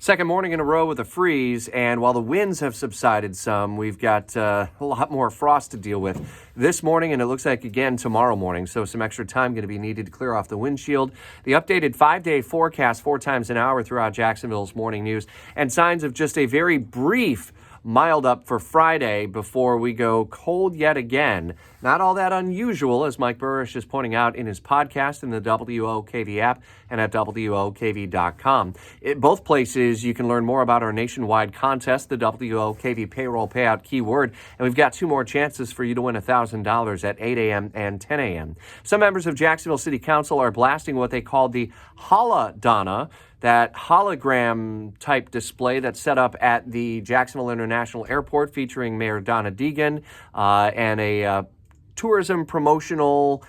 Second morning in a row with a freeze, and while the winds have subsided some, we've got a lot more frost to deal with this morning, and it looks like again tomorrow morning, so some extra time going to be needed to clear off the windshield. The updated 5-day forecast 4 times an hour throughout Jacksonville's morning news, and signs of just a very brief mild up for Friday before we go cold yet again. Not all that unusual, as Mike Burrish is pointing out in his podcast in the WOKV app and at WOKV.com. At both places, you can learn more about our nationwide contest, the WOKV payroll payout keyword, and we've got 2 more chances for you to win $1,000 at 8 a.m. and 10 a.m. Some members of Jacksonville City Council are blasting what they call the Holo-Donna, that hologram-type display that's set up at the Jacksonville International Airport featuring Mayor Donna Deegan and a tourism promotional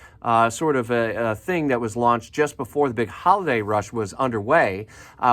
sort of a thing that was launched just before the big holiday rush was underway.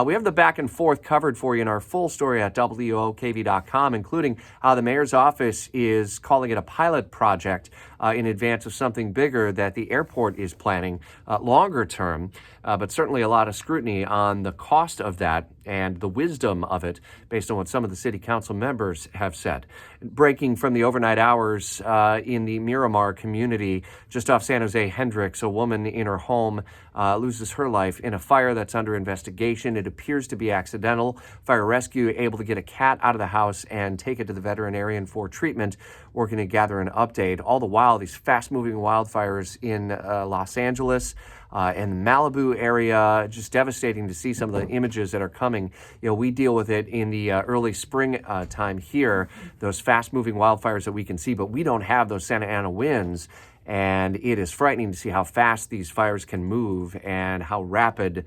We have the back and forth covered for you in our full story at WOKV.com, including how the mayor's office is calling it a pilot project in advance of something bigger that the airport is planning longer term, but certainly a lot of scrutiny on the cost of that and the wisdom of it based on what some of the city council members have said. Breaking from the overnight hours in the Miramar community just off San Jose Hendricks, a woman in her home loses her life in a fire that's under investigation. It appears to be accidental. Fire rescue able to get a cat out of the house and take it to the veterinarian for treatment, working to gather an update. All the while, these fast-moving wildfires in Los Angeles and the Malibu area, just devastating to see some of the images that are coming. You know, we deal with it in the early spring time here, those fast-moving wildfires that we can see, but we don't have those Santa Ana winds. And it is frightening to see how fast these fires can move and how rapid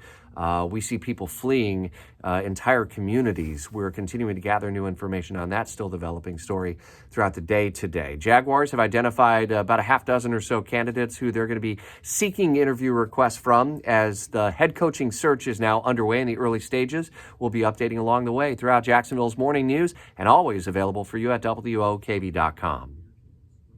we see people fleeing entire communities. We're continuing to gather new information on that still developing story throughout the day today. Jaguars have identified about a half dozen or so candidates who they're going to be seeking interview requests from as the head coaching search is now underway in the early stages. We'll be updating along the way throughout Jacksonville's morning news and always available for you at WOKV.com.